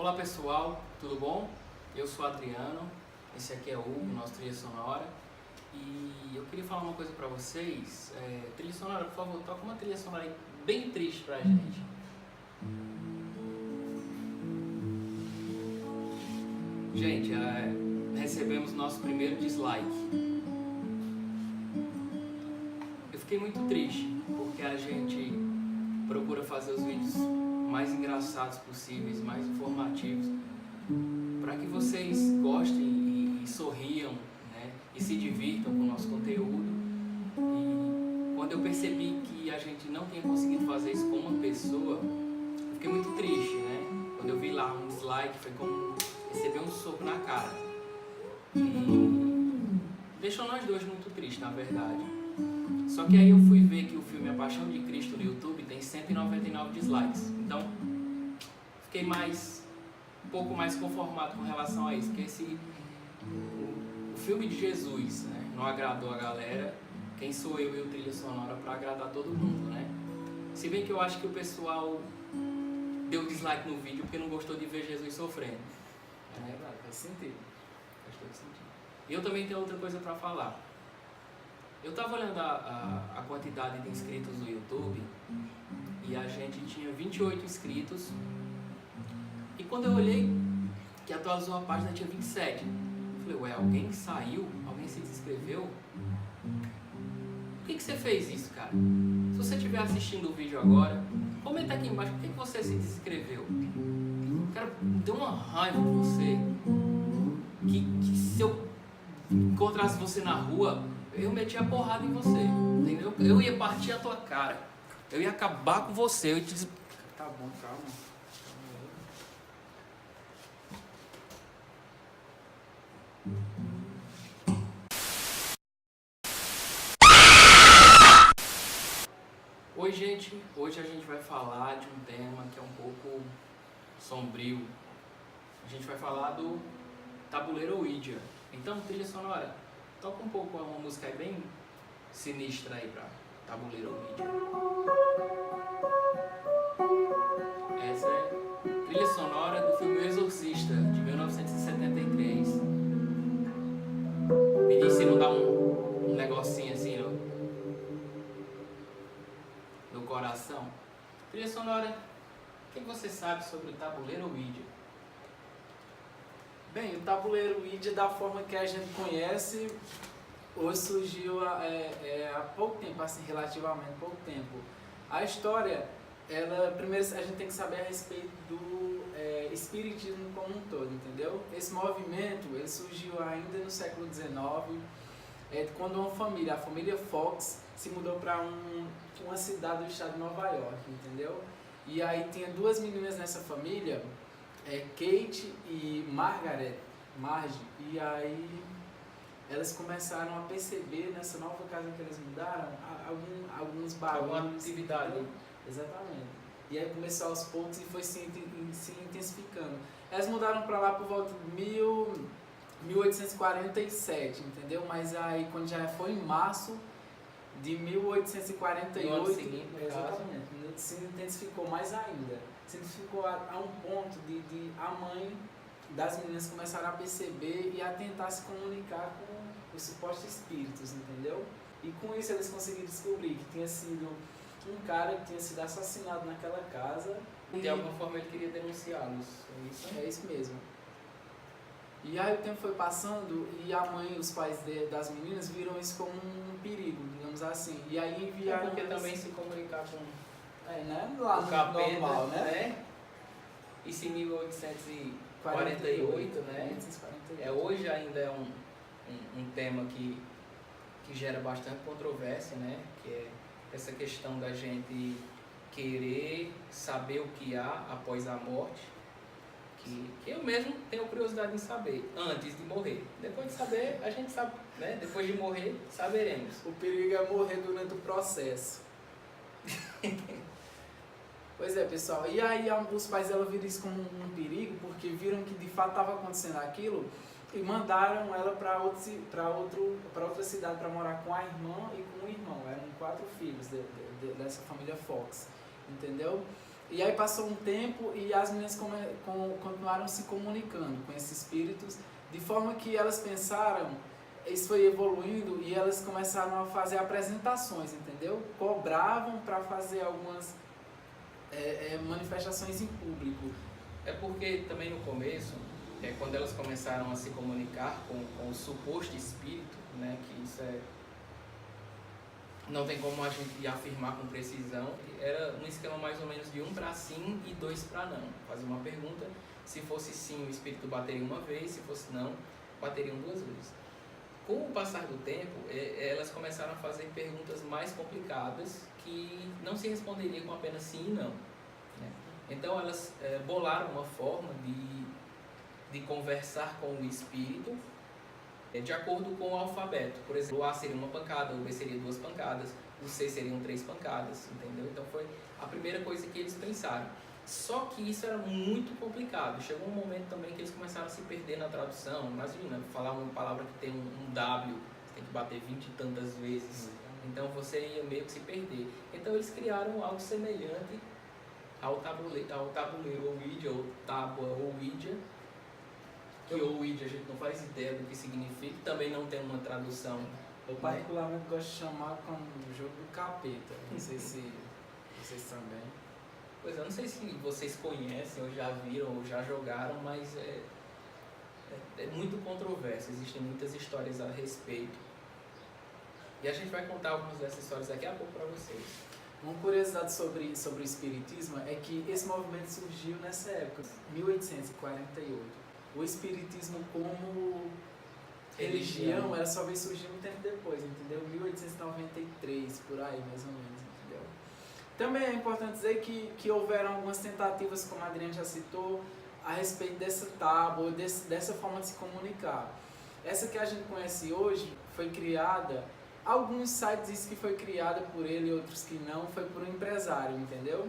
Olá pessoal, tudo bom? Eu sou Adriano, esse aqui é o Hugo, nosso trilha sonora. E eu queria falar uma coisa pra vocês. Trilha sonora, por favor, toca uma trilha sonora aí bem triste pra gente. Gente, recebemos nosso primeiro dislike. Eu fiquei muito triste, porque a gente procura fazer os vídeos mais engraçados possíveis, mais informativos, para que vocês gostem e sorriam, né? E se divirtam com o nosso conteúdo. E quando eu percebi que a gente não tinha conseguido fazer isso com uma pessoa, eu fiquei muito triste, né? Quando eu vi lá um dislike, foi como receber um soco na cara. E deixou nós dois muito tristes, na verdade. Só que aí eu fui ver que o filme A Paixão de Cristo no YouTube tem 199 dislikes. Então, fiquei um pouco mais conformado com relação a isso. Porque o filme de Jesus, né, não agradou a galera. Quem sou eu e o trilha sonora para agradar todo mundo, né? Se bem que eu acho que o pessoal deu dislike no vídeo porque não gostou de ver Jesus sofrendo. É verdade, faz sentido. Faz todo sentido. E eu também tenho outra coisa para falar. Eu tava olhando a quantidade de inscritos no YouTube e a gente tinha 28 inscritos. E quando eu olhei que atualizou a página tinha 27. Eu falei, ué, alguém saiu? Alguém se desinscreveu? Por que você fez isso, cara? Se você estiver assistindo o vídeo agora, comenta aqui embaixo por que você se desinscreveu. Cara, deu uma raiva de você. Que se eu encontrasse você na rua, eu metia a porrada em você, entendeu? Eu ia partir a tua cara. Eu ia acabar com você. Eu ia te dizer... Tá bom, calma. Oi, gente. Hoje a gente vai falar de um tema que é um pouco sombrio. A gente vai falar do Tabuleiro Ouija. Então, trilha sonora, toca um pouco uma música aí bem sinistra aí pra Tabuleiro Ouija. Essa é a trilha sonora do filme O Exorcista, de 1973. Me diz se não dá um negocinho assim no coração. Trilha sonora, o que você sabe sobre o Tabuleiro Ouija? Bem, o tabuleiro Ouija, da forma que a gente conhece, hoje surgiu há pouco tempo, assim, relativamente pouco tempo. A história, primeiro a gente tem que saber a respeito do espiritismo como um todo, entendeu? Esse movimento, ele surgiu ainda no século XIX, quando uma família, a família Fox, se mudou para uma cidade do estado de Nova York, entendeu? E aí tinha duas meninas nessa família, Kate e Marge, e aí elas começaram a perceber nessa nova casa que eles mudaram alguns barulhos. Alguma atividade. Entendeu? Exatamente. E aí começou aos poucos e foi se intensificando. Elas mudaram para lá por volta de 1847, entendeu? Mas aí quando já foi em março de 1848, no ano seguinte, exatamente, se intensificou mais ainda. Se intensificou a um ponto de a mãe das meninas começaram a perceber e a tentar se comunicar com os supostos espíritos, entendeu? E com isso eles conseguiram descobrir que tinha sido um cara que tinha sido assassinado naquela casa. De alguma forma ele queria denunciá-los. É isso mesmo. E aí o tempo foi passando e a mãe e os pais das meninas viram isso como um perigo, digamos assim. E aí enviaram... Porque também se comunicar com né? Lá o no capeta, normal, né? Isso em 1848, né? 1848. Hoje ainda é um tema que gera bastante controvérsia, né? Que é essa questão da gente querer saber o que há após a morte. Que eu mesmo tenho curiosidade em saber, antes de morrer. Depois de saber, a gente sabe, né? Depois de morrer, saberemos. O perigo é morrer durante o processo. Pois é, pessoal. E aí os pais dela viram isso como um perigo, porque viram que de fato estava acontecendo aquilo e mandaram ela para outra cidade para morar com a irmã e com o irmão. Eram 4 filhos dessa família Fox, entendeu? E aí passou um tempo e as meninas continuaram se comunicando com esses espíritos, de forma que elas pensaram, isso foi evoluindo e elas começaram a fazer apresentações, entendeu? Cobravam para fazer algumas manifestações em público. É porque também no começo, quando elas começaram a se comunicar com o suposto espírito, né, que isso não tem como a gente afirmar com precisão, era um esquema mais ou menos de 1 para sim e 2 para não. Fazia uma pergunta, se fosse sim o espírito bateria uma vez, se fosse não, bateriam 2 vezes. Com o passar do tempo, elas começaram a fazer perguntas mais complicadas que não se responderiam com apenas sim e não, né? Então elas bolaram uma forma de conversar com o espírito de acordo com o alfabeto. Por exemplo, o A seria uma pancada, o B seria 2 pancadas, o C seriam 3 pancadas, entendeu? Então foi a primeira coisa que eles pensaram. Só que isso era muito complicado. Chegou um momento também que eles começaram a se perder na tradução. Imagina, falar uma palavra que tem um W, você tem que bater 20 e tantas vezes. Então você ia meio que se perder. Então eles criaram algo semelhante ao tabuleiro Ouija, ou tábua Ouija, que Ouija a gente não faz ideia do que significa, também não tem uma tradução. Eu particularmente gosto de chamar como jogo do capeta. Não sei se vocês também. Pois eu não sei se vocês conhecem, ou já viram, ou já jogaram, mas é muito controverso, existem muitas histórias a respeito. E a gente vai contar algumas dessas histórias daqui a pouco para vocês. Uma curiosidade sobre o espiritismo é que esse movimento surgiu nessa época, 1848. O espiritismo como religião, ela só veio surgir um tempo depois, entendeu? 1893, por aí, mais ou menos, entendeu? Também é importante dizer que houveram algumas tentativas, como a Adriana já citou, a respeito dessa tábua, dessa forma de se comunicar. Essa que a gente conhece hoje foi criada, alguns sites dizem que foi criada por ele, outros que não, foi por um empresário, entendeu?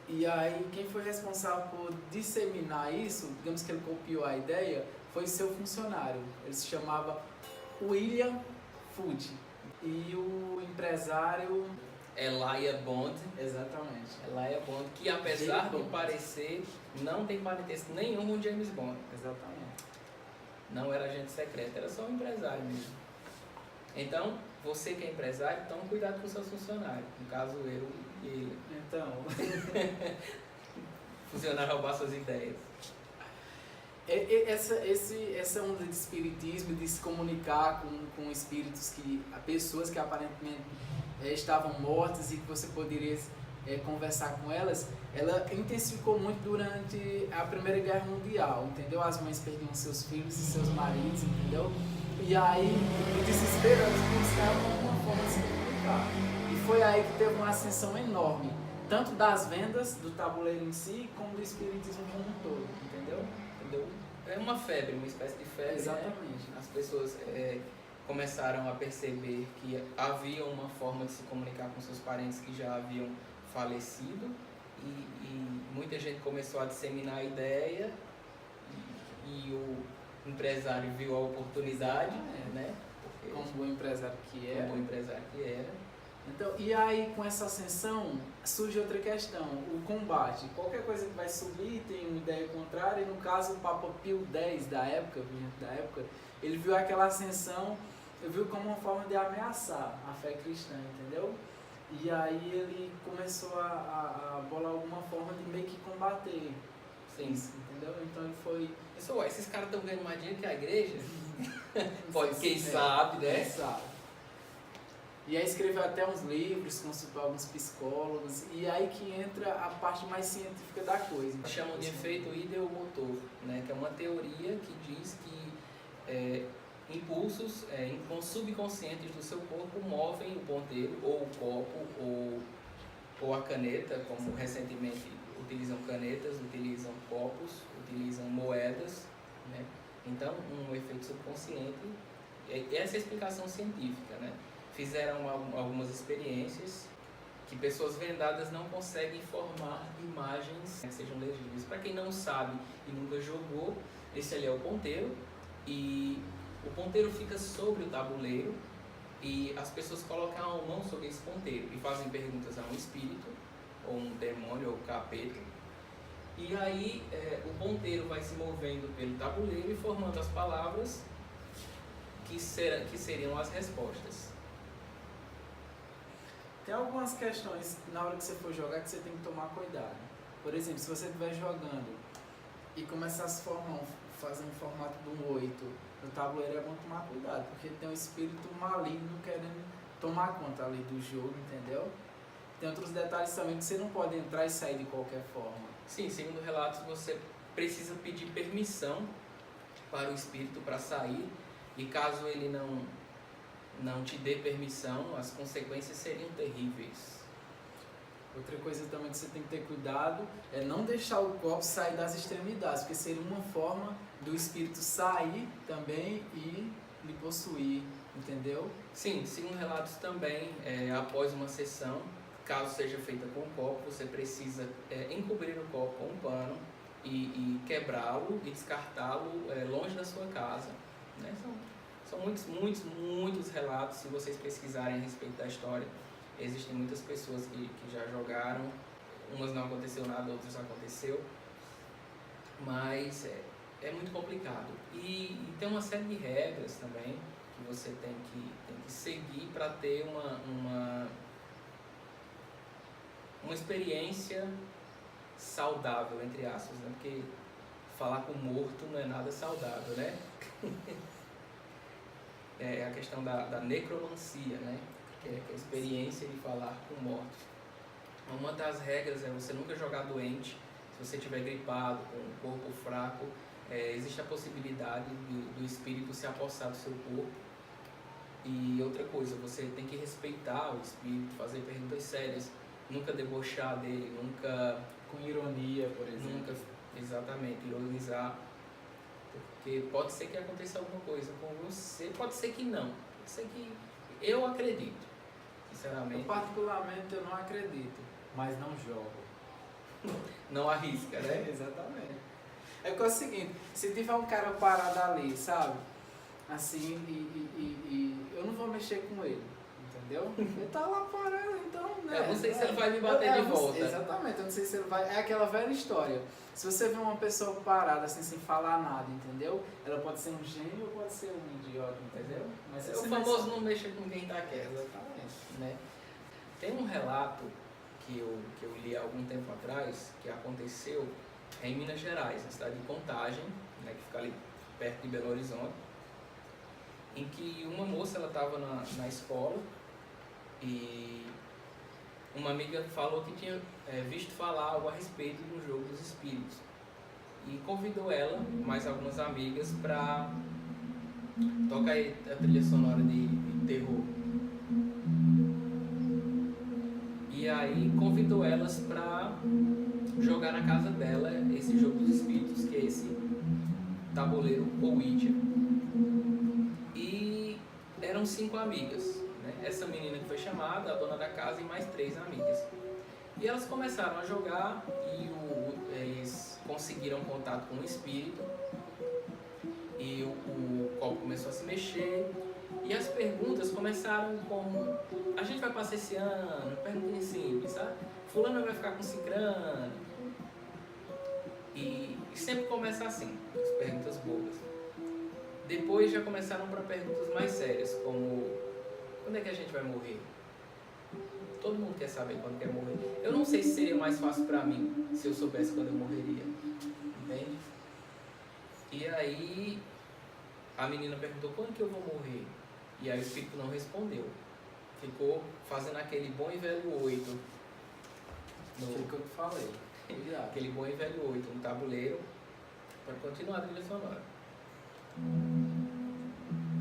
E aí quem foi responsável por disseminar isso, digamos que ele copiou a ideia, foi seu funcionário. Ele se chamava William Foote. E o empresário... Elijah Bond. Exatamente. Elijah Bond, que apesar de parecer, não tem parentesco nenhum com James Bond. Exatamente. Não era agente secreto, era só um empresário mesmo. Então, você que é empresário, tome cuidado com seus funcionários. No caso, eu e ele. Então... Funcionário roubar suas ideias. Essa onda de espiritismo, de se comunicar com espíritos, pessoas que aparentemente estavam mortas e que você poderia conversar com elas, ela intensificou muito durante a Primeira Guerra Mundial, entendeu? As mães perdiam seus filhos e seus maridos, entendeu? E aí, o desespero, elas buscavam uma forma de se comunicar. E foi aí que teve uma ascensão enorme, tanto das vendas do tabuleiro em si, como do espiritismo como um todo, entendeu? É uma febre, uma espécie de febre. Exatamente. Né? As pessoas começaram a perceber que havia uma forma de se comunicar com seus parentes que já haviam falecido e muita gente começou a disseminar a ideia e o empresário viu a oportunidade, né? Porque, como bom empresário que era. Como bom empresário que era. Então, e aí, com essa ascensão, surge outra questão, o combate. Qualquer coisa que vai subir tem uma ideia contrária, e no caso, o Papa Pio X da época, ele viu aquela ascensão, viu como uma forma de ameaçar a fé cristã, entendeu? E aí ele começou a bolar alguma forma de meio que combater. Sim. Isso, entendeu? Então ele foi... Pessoal, esses caras estão ganhando mais dinheiro que a igreja? Pode, quem sabe, né? Quem sabe. E aí escreveu até uns livros, consultou alguns psicólogos, e aí que entra a parte mais científica da coisa. Chamam de efeito ideomotor, né? Que é uma teoria que diz que impulsos subconscientes do seu corpo movem o ponteiro, ou o copo, ou a caneta, como recentemente utilizam canetas, utilizam copos, utilizam moedas, né? Então, um efeito subconsciente, essa é a explicação científica, né? Fizeram algumas experiências que pessoas vendadas não conseguem formar imagens que sejam legíveis. Para quem não sabe e nunca jogou, esse ali é o ponteiro e o ponteiro fica sobre o tabuleiro e as pessoas colocam a mão sobre esse ponteiro e fazem perguntas a um espírito ou um demônio, ou capeta. E aí o ponteiro vai se movendo pelo tabuleiro e formando as palavras que seriam as respostas. Tem algumas questões na hora que você for jogar que você tem que tomar cuidado. Por exemplo, se você estiver jogando e começar a se formar, fazer um formato de um 8 no tabuleiro, é bom tomar cuidado, porque tem um espírito maligno querendo tomar conta ali do jogo, entendeu? Tem outros detalhes também que você não pode entrar e sair de qualquer forma. Sim, segundo relatos, você precisa pedir permissão para o espírito para sair, e caso ele não te dê permissão, as consequências seriam terríveis. Outra coisa também que você tem que ter cuidado é não deixar o copo sair das extremidades, porque seria uma forma do espírito sair também e lhe possuir, entendeu? Sim, segundo relatos também, após uma sessão, caso seja feita com um copo, você precisa encobrir o copo com um pano e quebrá-lo e descartá-lo longe da sua casa. Né? São muitos relatos, se vocês pesquisarem a respeito da história. Existem muitas pessoas que já jogaram, umas não aconteceu nada, outras aconteceu, mas é muito complicado. E tem uma série de regras também que você tem que seguir para ter uma experiência saudável, entre aspas, né? Porque falar com morto não é nada saudável, né? É a questão da necromancia, né? Que é a experiência de falar com mortos. Uma das regras é você nunca jogar doente. Se você estiver gripado, com o corpo fraco, existe a possibilidade do espírito se apossar do seu corpo. E outra coisa, você tem que respeitar o espírito, fazer perguntas sérias, nunca debochar dele, nunca... Com ironia, por exemplo. Nunca, exatamente, ironizar. Porque pode ser que aconteça alguma coisa com você, pode ser que não. Pode ser que... Eu acredito, sinceramente. Particularmente eu não acredito, mas não jogo. Não arrisca, né? Exatamente. É que é o seguinte, se tiver um cara parado ali, sabe? Assim, eu não vou mexer com ele, entendeu? Ele tá lá parado, então, né? Eu não sei se ele vai me bater de volta. Exatamente, eu não sei se ele vai... É aquela velha história. Se você vê uma pessoa parada assim, sem falar nada, entendeu? Ela pode ser um gênio ou pode ser um idiota, entendeu? Mas O famoso não mexa com quem tá quieto. Exatamente. Né? Tem um relato que eu li há algum tempo atrás, que aconteceu em Minas Gerais, na cidade de Contagem, né, que fica ali perto de Belo Horizonte, em que uma moça estava na escola e uma amiga falou que tinha visto falar algo a respeito do jogo dos espíritos e convidou ela, mais algumas amigas, para tocar a trilha sonora de terror. E aí convidou elas para jogar na casa dela esse jogo dos espíritos, que é esse tabuleiro Ouija. E eram 5 amigas, né? Essa menina que foi chamada, a dona da casa, e mais 3 amigas. E elas começaram a jogar e eles conseguiram contato com o espírito e o copo começou a se mexer. E as perguntas começaram como: a gente vai passar esse ano? Perguntinha simples, sabe? Fulano vai ficar com cicrano. E sempre começa assim, as perguntas bobas. Depois já começaram para perguntas mais sérias, como: quando é que a gente vai morrer? Todo mundo quer saber quando quer morrer. Eu não sei se seria mais fácil para mim se eu soubesse quando eu morreria. Entende? E aí a menina perguntou: quando que eu vou morrer? E aí o espírito não respondeu. Ficou fazendo aquele bom e velho 8. Foi o que eu falei. Aquele bom e velho 8 no tabuleiro para continuar a trilha sonora.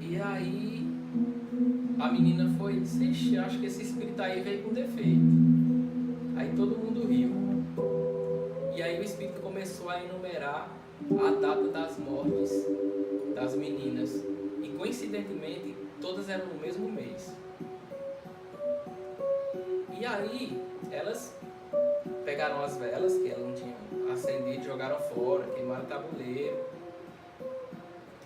E aí a menina foi e disse: ixi, acho que esse espírito aí veio com defeito. Aí todo mundo riu. E aí o espírito começou a enumerar a data das mortes das meninas. E coincidentemente todas eram no mesmo mês. E aí elas pegaram as velas que elas não tinham acendido, jogaram fora, queimaram o tabuleiro.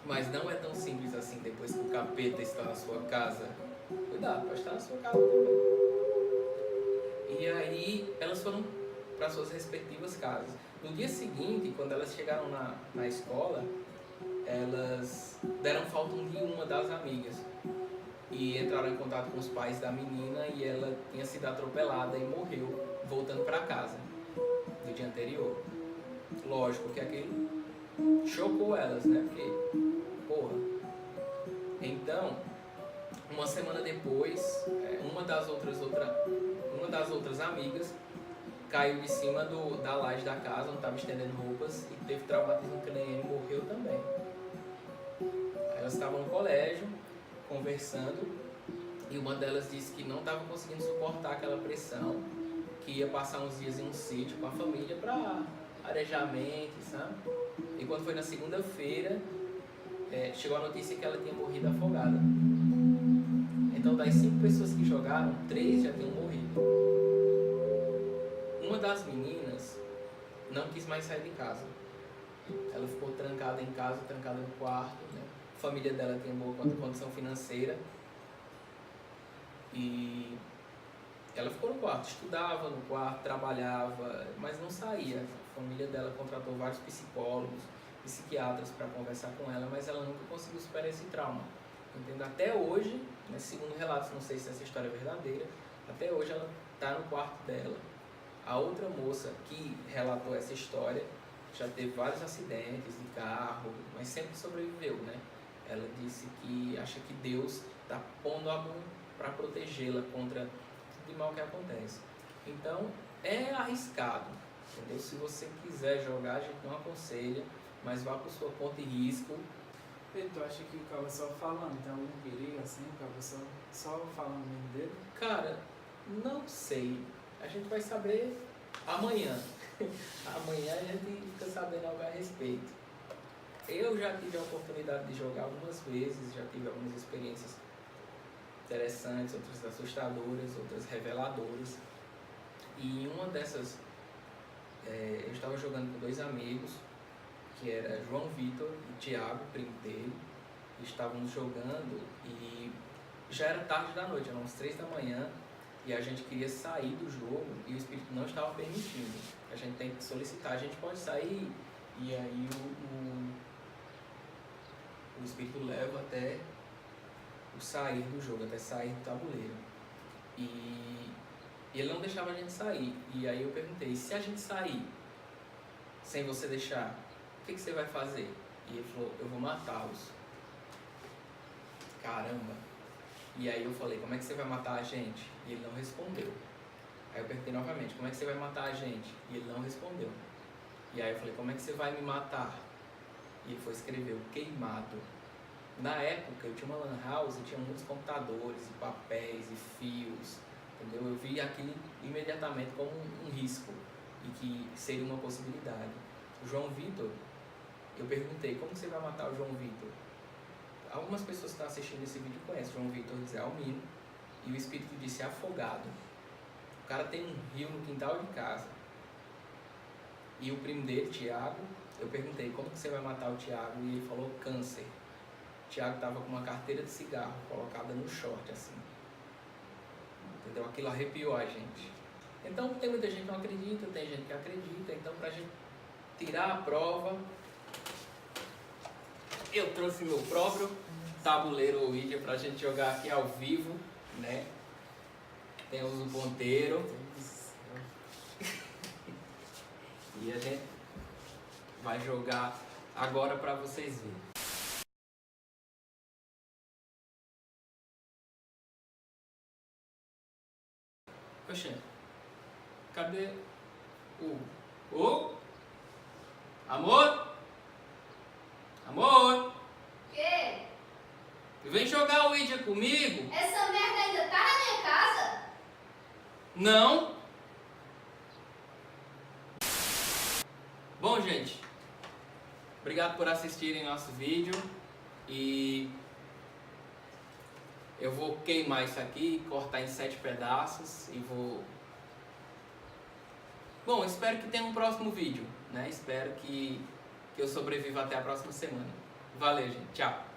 Mas não é tão simples assim depois que o capeta está na sua casa. Cuidado, pode estar na sua casa também. E aí elas foram para suas respectivas casas. No dia seguinte, quando elas chegaram na escola, elas deram falta de uma das amigas. E entraram em contato com os pais da menina e ela tinha sido atropelada e morreu voltando para casa no dia anterior. Lógico que aquilo chocou elas, né? Porque, porra. Então, uma semana depois, uma das outras amigas caiu de cima da laje da casa, onde estava estendendo roupas, e teve traumatismo craniano e morreu também. Aí elas estavam no colégio, conversando, e uma delas disse que não estava conseguindo suportar aquela pressão, que ia passar uns dias em um sítio com a família para arejar a mente, sabe? E quando foi na segunda-feira, chegou a notícia que ela tinha morrido afogada. Então, das 5 pessoas que jogaram, 3 já tinham morrido. Uma das meninas não quis mais sair de casa. Ela ficou trancada em casa, trancada no quarto, né? A família dela tinha boa condição financeira. E ela ficou no quarto, estudava no quarto, trabalhava, mas não saía. A família dela contratou vários psicólogos, psiquiatras para conversar com ela, mas ela nunca conseguiu superar esse trauma. Entendo? Até hoje, né, segundo relatos, não sei se essa história é verdadeira, até hoje ela está no quarto dela. A outra moça que relatou essa história já teve vários acidentes de carro, mas sempre sobreviveu, né? Ela disse que acha que Deus está pondo a mão para protegê-la contra tudo de mal que acontece. Então, é arriscado, entendeu? Se você quiser jogar, a gente não aconselha, mas vá por sua conta e risco. E tu acha que o cara só falando tem algum perigo assim? O cara só falando mesmo dele? Cara, não sei. A gente vai saber amanhã. Amanhã a gente fica sabendo algo a respeito. Eu já tive a oportunidade de jogar algumas vezes, já tive algumas experiências interessantes, outras assustadoras, outras reveladoras. E em uma dessas, eu estava jogando com 2 amigos, que era João Vitor e Tiago, primo dele. Estávamos jogando e já era tarde da noite, eram umas 3 da manhã, e a gente queria sair do jogo e o Espírito não estava permitindo. A gente tem que solicitar, a gente pode sair, e aí o Espírito leva até o sair do jogo, até sair do tabuleiro. E ele não deixava a gente sair. E aí eu perguntei, se a gente sair sem você deixar, o que você vai fazer? E ele falou, eu vou matá-los. Caramba! E aí eu falei, como é que você vai matar a gente? E ele não respondeu. Aí eu perguntei novamente, como é que você vai matar a gente? E ele não respondeu. E aí eu falei, como é que você vai me matar? E ele foi escrever, queimado. Na época eu tinha uma lan house e tinha muitos computadores, e papéis, e fios, entendeu? Eu vi aquilo imediatamente como um risco e que seria uma possibilidade. O João Vitor, eu perguntei, como você vai matar o João Vitor? Algumas pessoas que estão assistindo esse vídeo conhecem o João Vitor Zé Almino, e o Espírito disse afogado. O cara tem um rio no quintal de casa. E o primo dele, Tiago, eu perguntei, como que você vai matar o Tiago? E ele falou, câncer. O Tiago estava com uma carteira de cigarro colocada no short, assim. Entendeu? Aquilo arrepiou a gente. Então, tem muita gente que não acredita, tem gente que acredita. Então, pra gente tirar a prova, eu trouxe meu próprio tabuleiro ou Ouija pra gente jogar aqui ao vivo, né? Temos um ponteiro. E a gente vai jogar agora pra vocês verem. Poxa, cadê o amor? Amor? Quê? Vem jogar o Ouija comigo? Essa merda ainda tá na minha casa? Não. Bom, gente, obrigado por assistirem nosso vídeo e eu vou queimar isso aqui, cortar em 7 pedaços e vou... Bom, espero que tenha um próximo vídeo, né? Espero que eu sobreviva até a próxima semana. Valeu, gente. Tchau.